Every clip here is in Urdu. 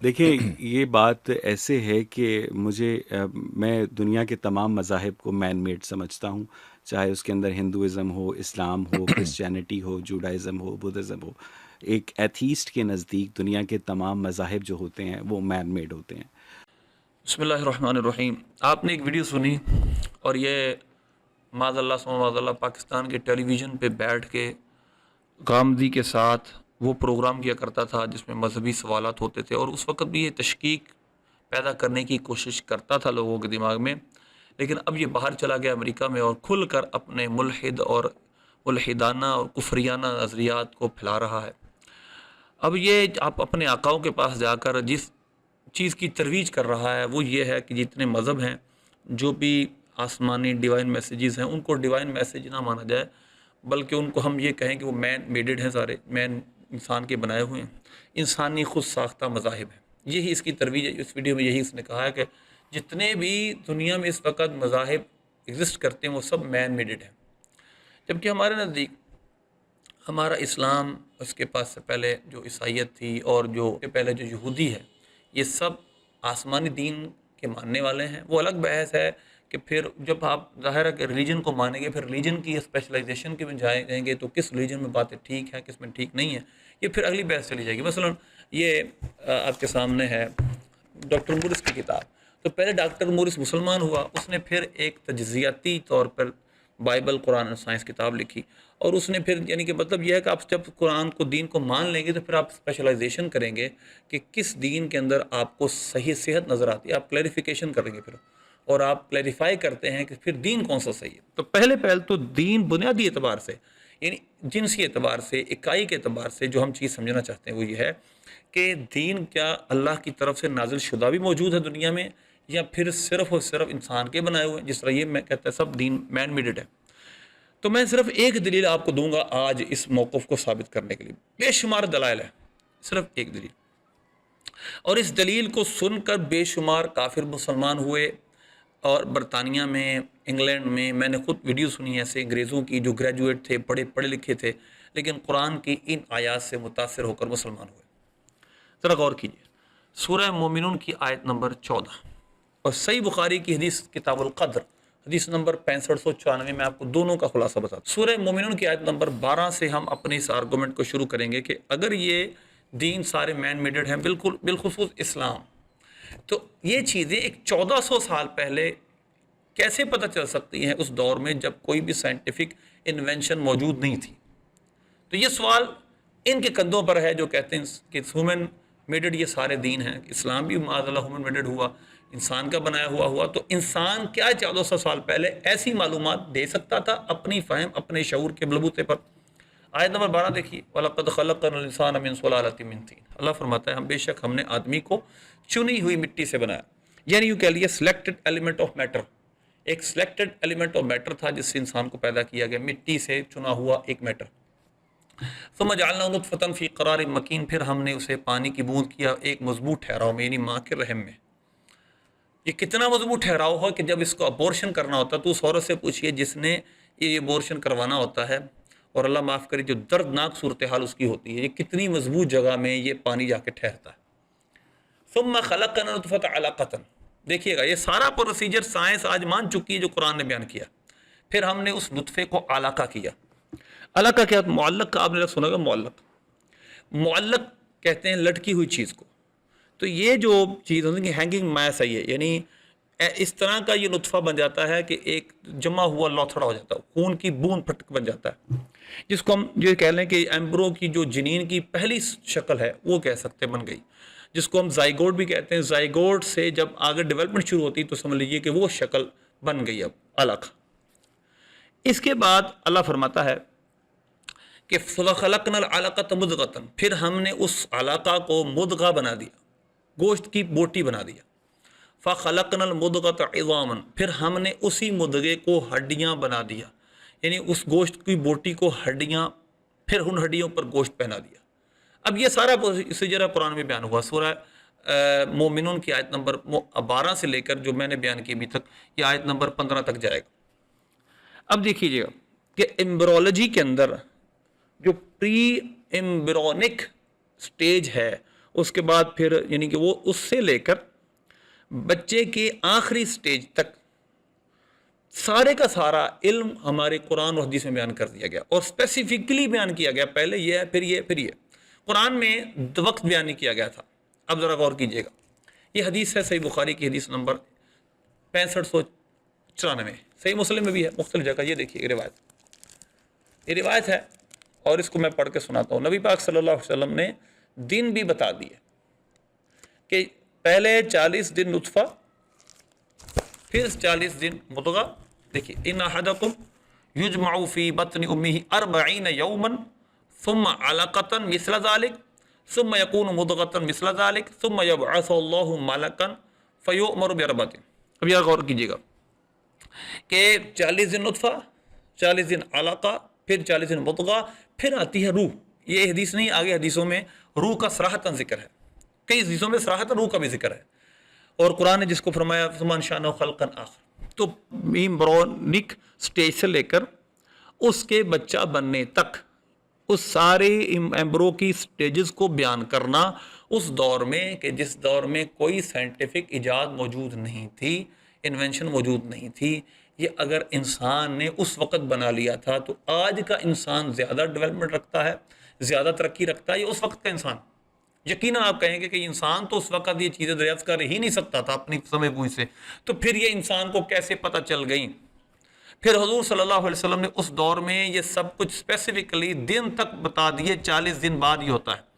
دیکھیں یہ بات ایسے ہے کہ میں دنیا کے تمام مذاہب کو مین میڈ سمجھتا ہوں، چاہے اس کے اندر ہندوازم ہو، اسلام ہو، کرسچینٹی ہو، جوڈائزم ہو، بدھزم ہو۔ ایک ایتھیسٹ کے نزدیک دنیا کے تمام مذاہب جو ہوتے ہیں وہ مین میڈ ہوتے ہیں۔ بسم اللہ الرحمن الرحیم۔ آپ نے ایک ویڈیو سنی اور یہ معاذ اللہ ثم معاذ اللہ پاکستان کے ٹیلی ویژن پہ بیٹھ کے غامدی کے ساتھ وہ پروگرام کیا کرتا تھا جس میں مذہبی سوالات ہوتے تھے، اور اس وقت بھی یہ تشکیک پیدا کرنے کی کوشش کرتا تھا لوگوں کے دماغ میں، لیکن اب یہ باہر چلا گیا امریکہ میں اور کھل کر اپنے ملحد اور ملحدانہ اور کفریانہ نظریات کو پھیلا رہا ہے۔ اب یہ آپ اپنے آقاؤں کے پاس جا کر جس چیز کی ترویج کر رہا ہے وہ یہ ہے کہ جتنے مذہب ہیں، جو بھی آسمانی ڈیوائن میسیجز ہیں، ان کو ڈیوائن میسیج نہ مانا جائے، بلکہ ان کو ہم یہ کہیں کہ وہ مین میڈڈ ہیں، سارے مین انسان کے بنائے ہوئے ہیں، انسانی خود ساختہ مذاہب ہیں۔ یہی اس کی ترویج ہے۔ اس ویڈیو میں یہی اس نے کہا ہے کہ جتنے بھی دنیا میں اس وقت مذاہب ایگزسٹ کرتے ہیں وہ سب مین میڈڈ ہیں، جبکہ ہمارے نزدیک ہمارا اسلام، اس کے پاس سے پہلے جو عیسائیت تھی اور جو پہلے جو یہودی ہے، یہ سب آسمانی دین کے ماننے والے ہیں۔ وہ الگ بحث ہے کہ پھر جب آپ ظاہر ہے کہ ریلیجن کو مانیں گے، پھر ریلیجن کی اسپیشلائزیشن کے میں جائیں گے تو کس ریلیجن میں باتیں ٹھیک ہیں، کس میں ٹھیک نہیں ہے، یہ پھر اگلی بحث چلی جائے گی۔ مثلا یہ آپ کے سامنے ہے ڈاکٹر مورس کی کتاب۔ تو پہلے ڈاکٹر مورس مسلمان ہوا، اس نے پھر ایک تجزیاتی طور پر بائبل، قرآن اور سائنس کتاب لکھی، اور اس نے پھر یعنی کہ مطلب یہ ہے کہ آپ جب قرآن کو، دین کو مان لیں گے تو پھر آپ اسپیشلائزیشن کریں گے کہ کس دین کے اندر آپ کو صحیح صحت نظر آتی ہے، آپ کلیریفیکیشن کریں گے پھر، اور آپ کلیریفائی کرتے ہیں کہ پھر دین کون سا صحیح ہے۔ تو پہلے تو دین بنیادی اعتبار سے، یعنی جنسی اعتبار سے، اکائی کے اعتبار سے جو ہم چیز سمجھنا چاہتے ہیں وہ یہ ہے کہ دین کیا اللہ کی طرف سے نازل شدہ بھی موجود ہے دنیا میں، یا پھر صرف اور صرف انسان کے بنائے ہوئے ہیں، جس طرح یہ میں کہتا ہے سب دین مین میڈڈ ہے۔ تو میں صرف ایک دلیل آپ کو دوں گا آج اس موقف کو ثابت کرنے کے لیے، بے شمار دلائل ہے، صرف ایک دلیل، اور اس دلیل کو سن کر بے شمار کافر مسلمان ہوئے۔ اور برطانیہ میں، انگلینڈ میں نے خود ویڈیو سنی ایسے انگریزوں کی جو گریجویٹ تھے، بڑے پڑھے لکھے تھے، لیکن قرآن کی ان آیات سے متاثر ہو کر مسلمان ہوئے۔ ذرا غور کیجیے، سورہ مومنون کی آیت نمبر 14 اور صحیح بخاری کی حدیث کتاب القدر حدیث نمبر 6594 میں آپ کو دونوں کا خلاصہ بتاتا ہوں۔ سورہ مومنون کی آیت نمبر 12 سے ہم اپنے اس آرگومنٹ کو شروع کریں گے کہ اگر یہ دین سارے مین میڈڈ ہیں، بالکل بالخصوص اسلام، تو یہ چیزیں ایک 1400 سال پہلے کیسے پتہ چل سکتی ہیں، اس دور میں جب کوئی بھی سائنٹیفک انوینشن موجود نہیں تھی؟ تو یہ سوال ان کے کندھوں پر ہے جو کہتے ہیں کہ ہیومن میڈڈ یہ سارے دین ہیں، اسلام بھی معاذ اللہ ہیومن میڈڈ ہوا، انسان کا بنایا ہوا۔ تو انسان کیا 1400 سال پہلے ایسی معلومات دے سکتا تھا اپنی فہم، اپنے شعور کے بلبوتے پر؟ آیت نمبر 12 دیکھیے، وَلَقَدْ خَلَقْنَا الْإِنسَانَ مِنْ سُلَالَةٍ مِّن طِينٍ۔ اللہ فرماتا ہے بے شک ہم نے آدمی کو چنی ہوئی مٹی سے بنایا، یعنی یوں کہہ لیے سلیکٹڈ ایلیمنٹ آف میٹر، ایک سلیکٹڈ ایلیمنٹ آف میٹر تھا جس سے انسان کو پیدا کیا گیا، مٹی سے چنا ہوا ایک میٹر۔ ثم جعلنا نطفة فی قرار مکین، پھر ہم نے اسے پانی کی بوند کیا ایک مضبوط ٹھہراؤ میں، یعنی ماں کے رحم میں۔ یہ کتنا مضبوط ٹھہراؤ ہو کہ جب اس کو ابورشن کرنا ہوتا تو اس عورت سے پوچھئے جس نے یہ ابورشن کروانا ہوتا ہے، اور اللہ معاف کرے جو دردناک صورتحال اس کی ہوتی ہے، یہ کتنی مضبوط جگہ میں یہ پانی جا کے ٹھہرتا ہے۔ ثم خلقنا نطفة علقة، دیکھیے گا یہ سارا پروسیجر سائنس آج مان چکی ہے جو قرآن نے بیان کیا۔ پھر ہم نے اس نطفے کو علقہ کیا۔ علقہ کیا؟ معلق کا آپ نے سنا گا، معلق، معلق کہتے ہیں لٹکی ہوئی چیز کو۔ تو یہ جو چیز ہوتی ہے ہینگنگ میس ہے، یہ یعنی اس طرح کا یہ نطفہ بن جاتا ہے کہ ایک جمع ہوا لوتھڑا ہو جاتا ہے، خون کی بوند پھٹک بن جاتا ہے، جس کو ہم یہ کہہ لیں کہ ایمبرو کی جو جنین کی پہلی شکل ہے وہ کہہ سکتے بن گئی، جس کو ہم زائگوٹ بھی کہتے ہیں۔ زائگوٹ سے جب آگے ڈیولپمنٹ شروع ہوتی تو سمجھ لیجیے کہ وہ شکل بن گئی اب علقہ۔ اس کے بعد اللہ فرماتا ہے کہ فَخَلَقْنَا الْعَلَقَةَ مُضْغَةً، پھر ہم نے اس علقہ کو مدغہ بنا دیا، گوشت کی بوٹی بنا دیا۔ فَخَلَقْنَا الْمُضْغَةَ عِظَامًا، پھر ہم نے اسی مدغے کو ہڈیاں بنا دیا، یعنی اس گوشت کی بوٹی کو ہڈیاں، پھر ان ہڈیوں پر گوشت پہنا دیا۔ اب یہ سارا پروسیجر قرآن میں بیان ہوا، سورہ مومنون کی آیت نمبر 12 سے لے کر جو میں نے بیان کی ابھی تک، یہ آیت نمبر 15 تک جائے گا۔ اب دیکھیے گا کہ ایمبرولوجی کے اندر جو پری ایمبرونک سٹیج ہے اس کے بعد پھر یعنی کہ وہ اس سے لے کر بچے کے آخری سٹیج تک سارے کا سارا علم ہمارے قرآن اور حدیث میں بیان کر دیا گیا، اور اسپیسیفکلی بیان کیا گیا، پہلے یہ ہے پھر یہ پھر یہ۔ قرآن میں وقت بیان نہیں کیا گیا تھا۔ اب ذرا غور کیجئے گا، یہ حدیث ہے صحیح بخاری کی حدیث نمبر 6594، صحیح مسلم میں بھی ہے مختلف جگہ۔ یہ دیکھیے یہ روایت ہے، اور اس کو میں پڑھ کے سناتا ہوں۔ نبی پاک صلی اللہ علیہ وسلم نے دن بھی بتا دیے کہ پہلے 40 دن نطفہ، پھر 40 دن مضغہ۔ دیکھیے ان احدکم یجمع فی بطن امہ 40 یوما ثم علقۃ مثل ذلك ثم یکون مضغۃ مثل ذلك ثم یبعث اللہ ملکا فیؤمر باربعۃ۔ اب یار غور کیجیے گا کہ 40 دن نطفہ، 40 دن علقہ، پھر 40 دن مضغہ، پھر آتی ہے روح۔ یہ حدیث نہیں، آگے حدیثوں میں روح کا صراحتاً ذکر ہے، کئی حدیثوں میں صراحتاً روح کا بھی ذکر ہے، اور قرآن نے جس کو فرمایا ثم انشأناه خلقا آخر۔ تو ایمبرونک سٹیج سے لے کر اس کے بچہ بننے تک اس سارے ایمبرو کی سٹیجز کو بیان کرنا، اس دور میں کہ جس دور میں کوئی سائنٹیفک ایجاد موجود نہیں تھی، انوینشن موجود نہیں تھی، یہ اگر انسان نے اس وقت بنا لیا تھا تو آج کا انسان زیادہ ڈیولپمنٹ رکھتا ہے، زیادہ ترقی رکھتا ہے یہ اس وقت کا انسان۔ یقیناً آپ کہیں گے کہ انسان تو اس وقت یہ چیزیں دریافت کر ہی نہیں سکتا تھا اپنی سمجھ بوجھ سے، تو پھر یہ انسان کو کیسے پتہ چل گئی؟ پھر حضور صلی اللہ علیہ وسلم نے اس دور میں یہ سب کچھ اسپیسیفکلی دن تک بتا دیے، 40 دن بعد یہ ہوتا ہے۔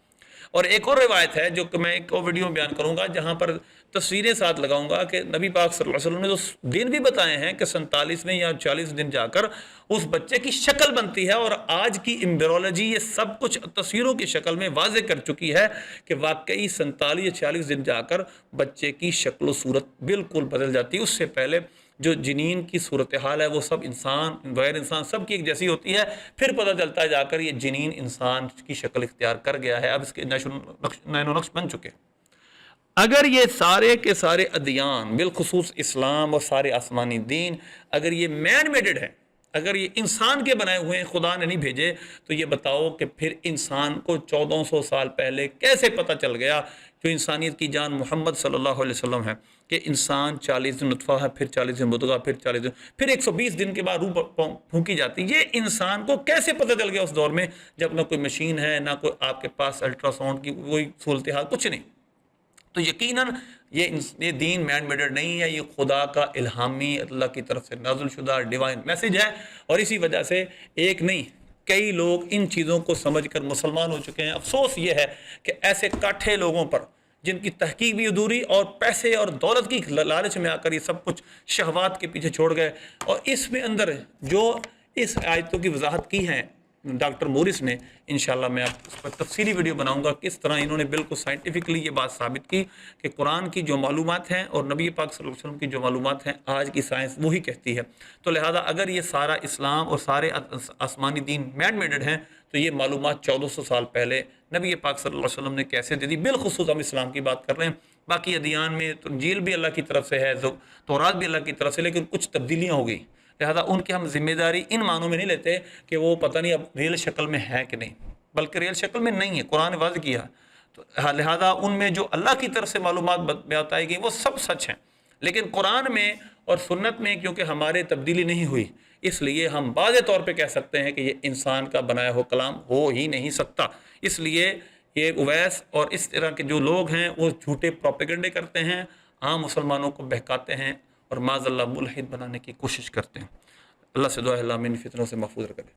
اور ایک اور روایت ہے جو کہ میں ایک اور ویڈیو میں بیان کروں گا، جہاں پر تصویریں ساتھ لگاؤں گا، کہ نبی پاک صلی اللہ علیہ وسلم نے تو دن بھی بتائے ہیں کہ 47 یا 40 دن جا کر اس بچے کی شکل بنتی ہے، اور آج کی امبرولوجی یہ سب کچھ تصویروں کی شکل میں واضح کر چکی ہے کہ واقعی 47 یا 40 دن جا کر بچے کی شکل و صورت بالکل بدل جاتی ہے۔ اس سے پہلے جو جنین کی صورتحال ہے وہ سب انسان غیر انسان سب کی ایک جیسی ہوتی ہے، پھر پتہ چلتا ہے جا کر یہ جنین انسان کی شکل اختیار کر گیا ہے، اب اس کے نشو نقش بن چکے۔ اگر یہ سارے کے سارے ادیان بالخصوص اسلام اور سارے آسمانی دین اگر یہ مین میڈڈ ہے، اگر یہ انسان کے بنائے ہوئے ہیں، خدا نے نہیں بھیجے، تو یہ بتاؤ کہ پھر انسان کو 1400 سال پہلے کیسے پتہ چل گیا جو انسانیت کی جان محمد صلی اللہ علیہ وسلم ہے کہ انسان 40 دن نطفہ ہے، پھر 40 دن مضغہ، پھر 40 دن، پھر 120 دن کے بعد روح پھونکی جاتی ہے۔ یہ انسان کو کیسے پتہ چل گیا اس دور میں جب نہ کوئی مشین ہے، نہ کوئی آپ کے پاس الٹرا ساؤنڈ کی کوئی صورتحال، کچھ نہیں۔ تو یقیناً یہ دین مین میڈر نہیں ہے، یہ خدا کا الہامی اللہ کی طرف سے نازل شدہ ڈیوائن میسج ہے، اور اسی وجہ سے ایک نہیں کئی لوگ ان چیزوں کو سمجھ کر مسلمان ہو چکے ہیں۔ افسوس یہ ہے کہ ایسے کاٹھے لوگوں پر جن کی تحقیق بھی ادھوری اور پیسے اور دولت کی لالچ میں آ کر یہ سب کچھ شہوات کے پیچھے چھوڑ گئے، اور اس میں اندر جو اس آیتوں کی وضاحت کی ہیں ڈاکٹر مورس نے، انشاءاللہ میں آپ اس پر تفصیلی ویڈیو بناؤں گا کس طرح انہوں نے بالکل سائنٹیفکلی یہ بات ثابت کی کہ قرآن کی جو معلومات ہیں اور نبی پاک صلی اللہ علیہ وسلم کی جو معلومات ہیں آج کی سائنس وہی کہتی ہے۔ تو لہٰذا اگر یہ سارا اسلام اور سارے آسمانی دین مین میڈڈ ہیں تو یہ معلومات 1400 سال پہلے نبی پاک صلی اللہ علیہ وسلم نے کیسے دے دی؟ بالخصوص ہم اسلام کی بات کر رہے ہیں، باقی ادیان میں تو انجیل بھی اللہ کی طرف سے ہے، تورات بھی اللہ کی طرف سے، لیکن کچھ تبدیلیاں ہو گئی، لہذا ان کی ہم ذمہ داری ان معنوں میں نہیں لیتے کہ وہ پتہ نہیں اب ریئل شکل میں ہے کہ نہیں، بلکہ ریئل شکل میں نہیں ہے، قرآن نے واضح کیا۔ تو لہذا ان میں جو اللہ کی طرف سے معلومات بتائی گئی وہ سب سچ ہیں، لیکن قرآن میں اور سنت میں کیونکہ ہمارے تبدیلی نہیں ہوئی، اس لیے ہم واضح طور پہ کہہ سکتے ہیں کہ یہ انسان کا بنایا ہوا کلام ہو ہی نہیں سکتا۔ اس لیے یہ اویس اور اس طرح کے جو لوگ ہیں وہ جھوٹے پروپیگنڈے کرتے ہیں، عام مسلمانوں کو بہکاتے ہیں اور معاذ اللہ ملحد بنانے کی کوشش کرتے ہیں۔ اللہ سے دعا ہے اللہ ہمیں ان فتنوں سے محفوظ رکھے۔